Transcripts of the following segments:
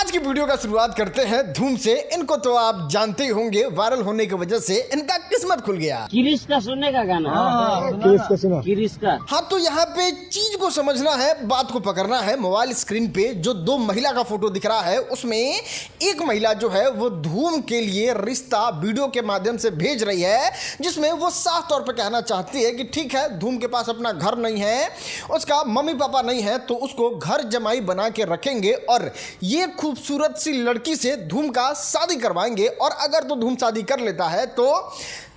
आज की वीडियो का शुरुआत करते हैं धूम से। इनको तो आप जानते ही होंगे, वायरल होने की वजह से इनका किस्मत खुल गया। किरिश का सुनने का गाना। किरिश का सुना। किरिश का। हाँ, तो यहाँ पे चीज को समझना है, बात को पकड़ना है। मोबाइल स्क्रीन पे जो दो महिला का फोटो दिख रहा है, उसमें एक महिला जो है वो धूम के लिए रिश्ता वीडियो के माध्यम से भेज रही है, जिसमें वो साफ तौर पर कहना चाहती है कि ठीक है, धूम के पास अपना घर नहीं है, उसका मम्मी पापा नहीं है, तो उसको घर जमाई बना के रखेंगे और ये खूबसूरत सी लड़की से धूम का शादी करवाएंगे। और अगर तो धूम शादी कर लेता है तो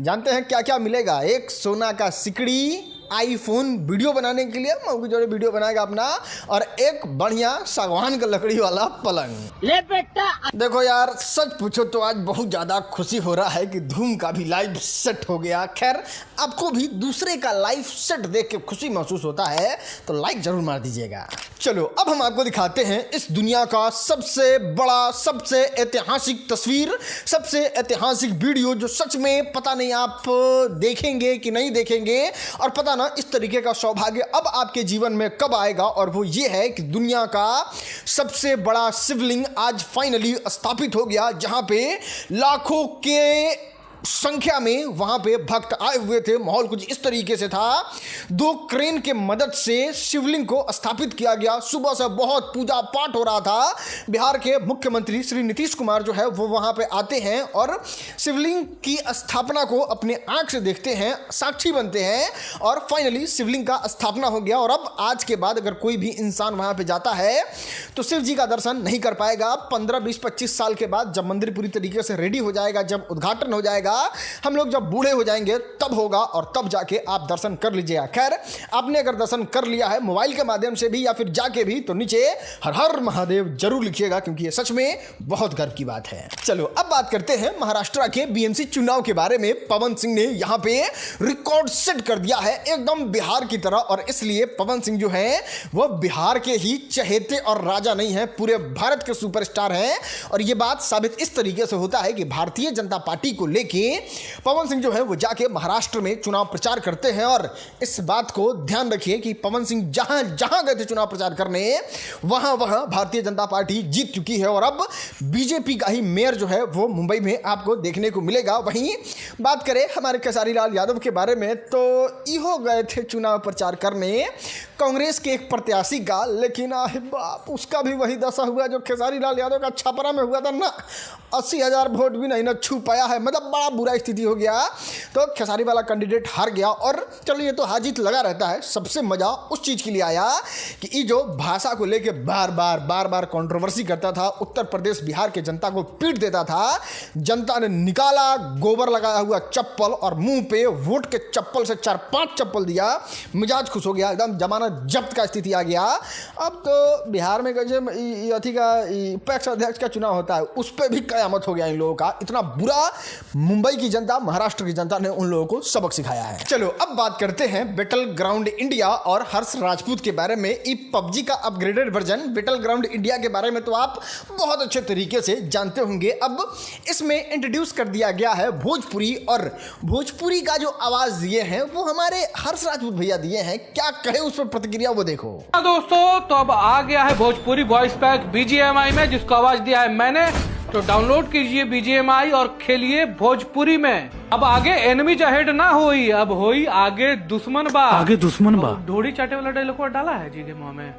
जानते हैं क्या क्या मिलेगा। एक सोना का सिकड़ी, आईफोन वीडियो बनाने के लिए मऊ की जोड़े वीडियो बनाएगा अपना, और एक बढ़िया सागवान का लकड़ी वाला पलंग। ले बेटा। देखो यार, सच पूछो तो आज बहुत ज्यादा खुशी हो रहा है कि धूम का भी लाइफ सेट हो गया। खैर, आपको भी दूसरे का लाइफ सेट देख के खुशी महसूस होता है तो लाइक जरूर मार दीजिएगा। चलो, अब हम आपको दिखाते हैं इस दुनिया का सबसे बड़ा, सबसे ऐतिहासिक तस्वीर, सबसे ऐतिहासिक वीडियो, जो सच में पता नहीं आप देखेंगे कि नहीं देखेंगे, और पता ना इस तरीके का सौभाग्य अब आपके जीवन में कब आएगा। और वो ये है कि दुनिया का सबसे बड़ा शिवलिंग आज फाइनली स्थापित हो गया, जहां पे लाखों के संख्या में वहां पे भक्त आए हुए थे। माहौल कुछ इस तरीके से था। दो क्रेन के मदद से शिवलिंग को स्थापित किया गया। सुबह से बहुत पूजा पाठ हो रहा था। बिहार के मुख्यमंत्री श्री नीतीश कुमार जो है वो वहां पे आते हैं और शिवलिंग की स्थापना को अपने आंख से देखते हैं, साक्षी बनते हैं, और फाइनली शिवलिंग का स्थापना हो गया। और अब आज के बाद अगर कोई भी इंसान वहां पे जाता है तो शिव जी का दर्शन नहीं कर पाएगा। 15, 20, 25 साल के बाद जब मंदिर पूरी तरीके से रेडी हो जाएगा, जब उद्घाटन हो जाएगा, हम लोग जब बूढ़े हो जाएंगे तब होगा, और तब जाके आप दर्शन कर लीजिएगा। खैर, आपने अगर दर्शन कर लिया है मोबाइल के माध्यम से भी या फिर जाके भी, तो नीचे हर हर महादेव जरूर लिखिएगा, क्योंकि ये सच में बहुत गर्व की बात है। चलो, अब बात करते हैं महाराष्ट्र के बीएमसी चुनाव के बारे में। पवन सिंह ने यहां पे रिकॉर्ड सेट कर दिया है, एकदम बिहार की तरह। और इसलिए पवन सिंह जो है वो बिहार के ही चहेते और राजा नहीं है, पूरे भारत के सुपरस्टार हैं। और ये बात साबित इस तरीके से होता है कि भारतीय जनता पार्टी को लेके पवन सिंह जो है वो जाके महाराष्ट्र में चुनाव प्रचार करते हैं। और इस बात को ध्यान रखिए कि पवन सिंह जहां जहां गए थे चुनाव प्रचार करने, वहां वहां भारतीय जनता पार्टी जीत चुकी है। और अब बीजेपी का ही मेयर जो है वो मुंबई में आपको देखने को मिलेगा। वहीं बात करें हमारे खेसारी लाल यादव के बारे में, तो इहो गए थे चुनाव प्रचार करने कांग्रेस के एक प्रत्याशी का, लेकिन बाप, उसका भी वही दशा हुआ जो खेसारी लाल यादव का छपरा में हुआ था ना। 80,000 वोट भी नहीं ना छू पाया है, मतलब बड़ा बुरा स्थिति हो गया। तो खेसारी वाला कैंडिडेट हार गया। और चलो, ये तो हार जीत लगा रहता है। सबसे मजा उस चीज के लिए आया कि ये जो भाषा को लेके बार बार कंट्रोवर्सी करता था, उत्तर प्रदेश बिहार के जनता को पीट देता था, जनता ने निकाला गोबर लगाया हुआ चप्पल और मुंह पे वोट के चप्पल से 4-5 चप्पल दिया। मिजाज खुश हो गया, एकदम जमानत जब्त का स्थिति आ गया। अब तो बिहार में अथी का पैक्स अध्यक्ष का चुनाव होता है, उस पर भी कयामत हो गया इन लोगों का। इतना बुरा मुंबई की जनता, महाराष्ट्र की जनता ने उन लोगों को सबक सिखाया है। चलो, अब बात करते हैं बैटल ग्राउंड इंडिया और हर्ष राजपूत के बारे में। ये पबजी का upgraded version battle ground India के बारे में तो आप बहुत अच्छे तरीके से जानते होंगे। अब इसमें इंट्रोड्यूस कर दिया गया है भोजपुरी, और भोजपुरी का जो आवाज दिए हैं वो हमारे हर्ष राजपूत भैया दिए हैं। क्या कहे उस पर प्रतिक्रिया, वो देखो। दोस्तों, तो अब आ गया है भोजपुरी वॉइस पैक बीजीएमआई में, जिसको आवाज दिया है मैंने। तो डाउनलोड कीजिए बीजीएमआई और खेलिए भोजपुरी में। अब आगे एनिमी अहेड ना होई, अब होई आगे दुश्मन बा। आगे दुश्मन बा। ढोड़ी चाटे वाला डायलॉग डाला है जी के मुंह में।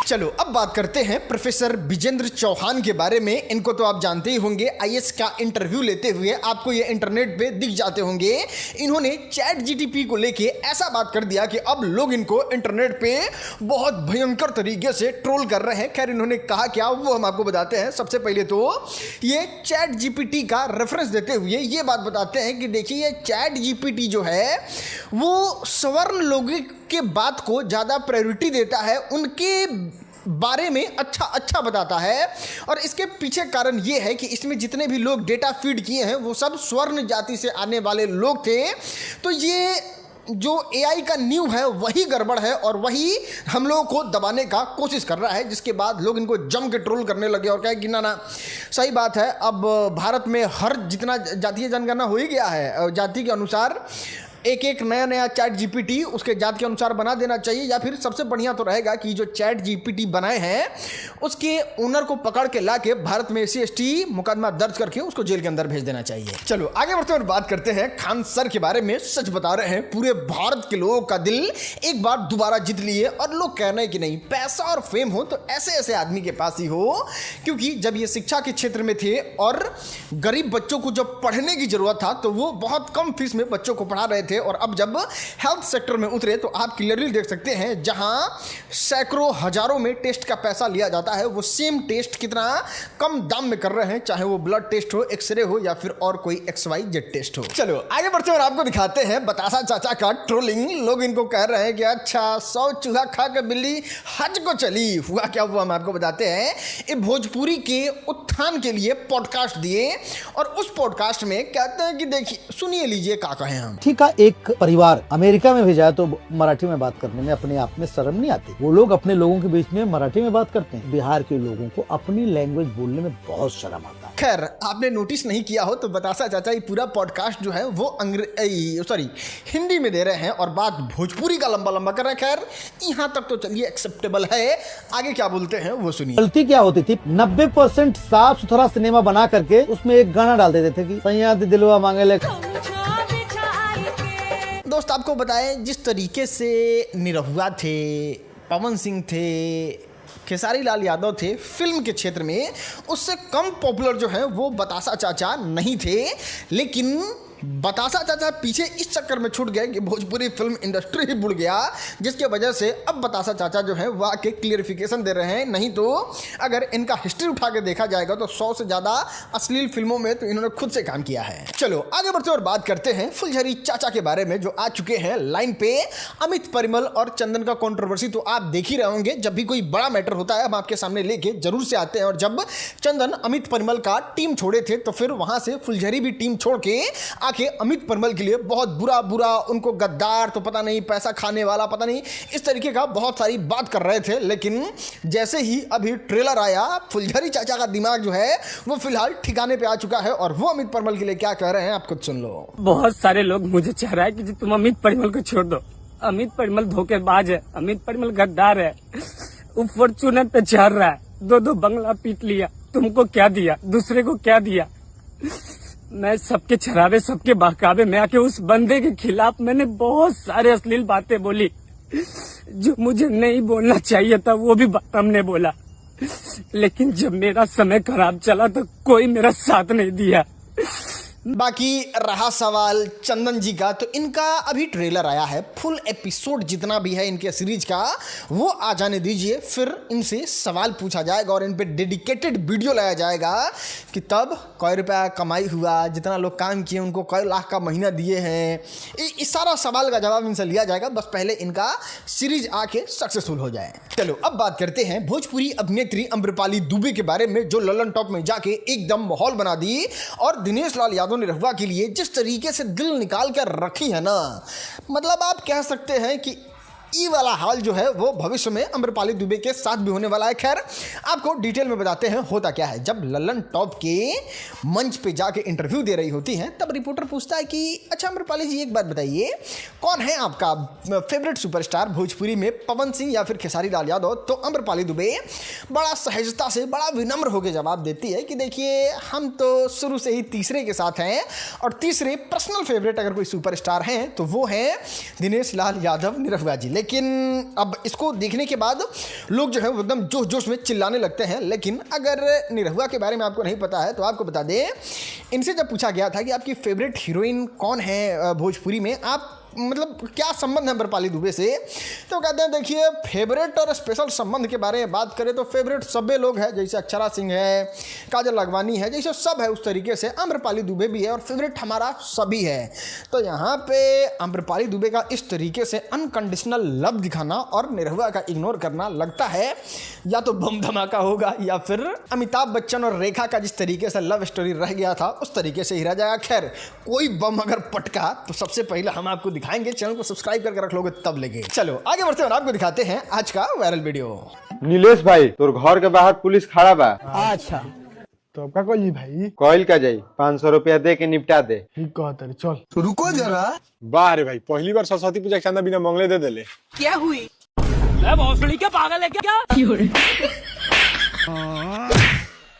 चलो, अब बात करते हैं प्रोफेसर विजेंद्र चौहान के बारे में। इनको तो आप जानते ही होंगे, आईएएस का इंटरव्यू लेते हुए आपको ये इंटरनेट पे दिख जाते होंगे। इन्होंने चैट जीटीपी को लेके ऐसा बात कर दिया कि अब लोग इनको इंटरनेट पे बहुत भयंकर तरीके से ट्रोल कर रहे हैं। खैर, इन्होंने कहा क्या वो हम आपको बताते हैं। सबसे पहले तो ये चैट जीपीटी का रेफरेंस देते हुए ये बात बताते हैं कि देखिए, ये चैट जीपीटी जो है वो सवर्ण लोगों के बात को ज़्यादा प्रायोरिटी देता है, उनके बारे में अच्छा बताता है। और इसके पीछे कारण ये है कि इसमें जितने भी लोग डेटा फीड किए हैं वो सब स्वर्ण जाति से आने वाले लोग थे। तो ये जो एआई का न्यू है वही गड़बड़ है और वही हम लोगों को दबाने का कोशिश कर रहा है, जिसके बाद लोग इनको जम के ट्रोल करने लगे और कहे कि ना सही बात है। अब भारत में हर जितना जातीय जनगणना हो ही गया है, जाति के अनुसार एक एक नया नया चैट जीपीटी उसके जात के अनुसार बना देना चाहिए, या फिर सबसे बढ़िया तो रहेगा कि जो चैट जीपीटी बनाए हैं उसके ओनर को पकड़ के लाके भारत में SC/ST मुकदमा दर्ज करके उसको जेल के अंदर भेज देना चाहिए। चलो आगे बढ़ते हैं और बात करते हैं खान सर के बारे में। सच बता रहे हैं, पूरे भारत के लोगों का दिल एक बार दोबारा जीत लिए, और लोग कह रहे हैं कि नहीं, पैसा और फेम हो तो ऐसे ऐसे आदमी के पास ही हो, क्योंकि जब ये शिक्षा के क्षेत्र में थे और गरीब बच्चों को जब पढ़ने की जरूरत था तो वो बहुत कम फीस में बच्चों को पढ़ा रहे थे, और अब जब हेल्थ सेक्टर में उतरे तो आप क्लियरली देख सकते हैं जहां सैकड़ों हजारों में टेस्ट का पैसा लिया जाता है, वो सेम टेस्ट कितना कम दाम में कर रहे हैं, चाहे वो ब्लड टेस्ट हो, एक्सरे हो, या फिर और कोई XYZ टेस्ट हो। चलो आगे बढ़ते हैं और आपको दिखाते हैं बतासा चाचा का ट्रोलिंग। लोग इनको कह रहे हैं कि अच्छा 100 चूहा खा कर बिल्ली हज को चली। हुआ क्या हुआ हम आपको बताते हैं। ये भोजपुरी के उत्थान के लिए पॉडकास्ट दिए, और उस पॉडकास्ट में कहते हैं कि देखिए, सुनिए लीजिए क्या कहें हम। ठीक है, एक परिवार अमेरिका में भेजा है तो मराठी में बात करने में अपने आप में शर्म नहीं आती। वो लोग अपने लोगों के बीच में मराठी में बात करते हैं। बिहार के लोगों को अपनी लैंग्वेज बोलने में बहुत शर्म आता है। खैर, आपने नोटिस नहीं किया हो तो बतासा चाचा ये पूरा पॉडकास्ट जो है वो हिंदी में दे रहे हैं और बात भोजपुरी का लंबा लंबा कर रहे हैं। खैर, यहाँ तक तो चलिए एक्सेप्टेबल है। आगे क्या बोलते हैं वो सुनिए। गलती क्या होती थी, 90% साफ सुथरा सिनेमा बना करके उसमें एक गाना डाल देते थे कि सैया दिलवा मांगे ले। दोस्त आपको बताएं, जिस तरीके से निरहुआ थे, पवन सिंह थे, खेसारी लाल यादव थे फिल्म के क्षेत्र में, उससे कम पॉपुलर जो है वो बतासा चाचा नहीं थे। लेकिन बतासा चाचा पीछे इस चक्कर में छूट गए कि भोजपुरी फिल्म इंडस्ट्री ही बुड़ गया, जिसके वजह से अब बतासा चाचा जो है वो आके क्लियरिफिकेशन दे रहे हैं। नहीं तो अगर इनका हिस्ट्री उठा के देखा जाएगा तो 100 से ज़्यादा अश्लील फिल्मों में तो इन्होंने खुद से काम किया है। चलो आगे बढ़ते और बात करते हैं फुलझड़ी चाचा के बारे में, जो आ चुके हैं लाइन पे। अमित परिमल और चंदन का कंट्रोवर्सी तो आप देख ही रहे होंगे। जब भी कोई बड़ा मैटर होता है हम आपके सामने लेके जरूर से आते हैं, और जब चंदन अमित परिमल का टीम छोड़े थे तो फिर वहां से फुलझड़ी भी टीम छोड़ के आके अमित परिमल के लिए बहुत बुरा उनको गद्दार, तो पता नहीं पैसा खाने वाला, पता नहीं इस तरीके का बहुत सारी बात कर रहे थे। लेकिन जैसे ही अभी ट्रेलर आया, फुलझड़ी चाचा का दिमाग जो है वो फिलहाल ठिकाने पे आ चुका है, और वो अमित परिमल के लिए क्या कह रहे हैं आप खुद सुन लो। बहुत सारे लोग मुझे चाह रहा है कि तुम अमित परिमल को छोड़ दो। अमित परिमल धोखेबाज है, अमित परिमल गद्दार है, वो फॉर्च्यूनर पे चढ़ रहा है, 2 बंगला पीट लिया, तुमको क्या दिया, दूसरे को क्या दिया। मैं सबके छरावे, सबके बहकावे में आके उस बंदे के खिलाफ मैंने बहुत सारे अश्लील बातें बोली, जो मुझे नहीं बोलना चाहिए था वो भी बात हमने बोला। लेकिन जब मेरा समय खराब चला तो कोई मेरा साथ नहीं दिया। बाकी रहा सवाल चंदन जी का, तो इनका अभी ट्रेलर आया है। फुल एपिसोड जितना भी है इनके सीरीज का वो आ जाने दीजिए, फिर इनसे सवाल पूछा जाएगा और इन पे डेडिकेटेड वीडियो लाया जाएगा कि तब कई रुपया कमाई हुआ, जितना लोग काम किए उनको कई लाख का महीना दिए हैं। इस सारा सवाल का जवाब इनसे लिया जाएगा, बस पहले इनका सीरीज आके सक्सेसफुल हो जाए। चलो अब बात करते हैं भोजपुरी अभिनेत्री अम्रपाली दुबे के बारे में, जो ललन टॉप में जाके एकदम माहौल बना दी, और दिनेश लाल यादव निरहुआ के लिए जिस तरीके से दिल निकाल कर रखी है ना, मतलब आप कह सकते हैं कि ई वाला हाल जो है वो भविष्य में अम्रपाली दुबे के साथ भी होने वाला है। खैर, आपको डिटेल में बताते हैं होता क्या है। जब ललन टॉप के मंच पे जाके इंटरव्यू दे रही होती हैं, तब रिपोर्टर पूछता है कि अच्छा अम्रपाली जी, एक बात बताइए, कौन है आपका फेवरेट सुपरस्टार भोजपुरी में, पवन सिंह या फिर खेसारी लाल यादव? तो अम्रपाली दुबे बड़ा सहजता से, बड़ा विनम्र होकर जवाब देती है कि देखिए, हम तो शुरू से ही तीसरे के साथ हैं, और तीसरे पर्सनल फेवरेट अगर कोई सुपरस्टार हैं तो वो हैं दिनेश लाल यादव निरहुआ जी। लेकिन अब इसको देखने के बाद लोग जो है वो एकदम जोश जोश में चिल्लाने लगते हैं। लेकिन अगर निरहुआ के बारे में आपको नहीं पता है तो आपको बता दें, इनसे जब पूछा गया था कि आपकी फेवरेट हीरोइन कौन है भोजपुरी में, आप मतलब क्या संबंध है अम्रपाली दुबे से, तो कहते हैं देखिए, फेवरेट और स्पेशल संबंध के बारे में बात करें तो फेवरेट सभी लोग हैं, जैसे अक्षरा सिंह है, काजल लखवानी है, जैसे सब है उस तरीके से अम्रपाली दुबे भी है, और फेवरेट हमारा सभी है। तो यहाँ पे अम्रपाली दुबे का इस तरीके से अनकंडीशनल लव दिखाना और निरहुआ का इग्नोर करना, लगता है या तो बम धमाका होगा या फिर अमिताभ बच्चन और रेखा का जिस तरीके से लव स्टोरी रह गया था उस तरीके से ही रह जाएगा। खैर, कोई बम अगर पटका तो सबसे पहले हम आपको दिखाएंगे, चैनल को सब्सक्राइब करके रख लोगे तब लेंगे। चलो आगे बढ़ते हैं और आपको दिखाते हैं आज का वायरल वीडियो। नीलेश भाई, तोर घर के बाहर पुलिस खड़ा बा। अच्छा, तो आपका कोई भाई कॉइल का जाई 500 रुपया दे के निपटा दे। ठीक कहता रे, चल। तो रुको जरा। वाह रे भाई, पहली बार सरस्वती पूजा के चंदा बिना मंगले दे देले। क्या हुई? भोसड़ी क्या पागल है क्या?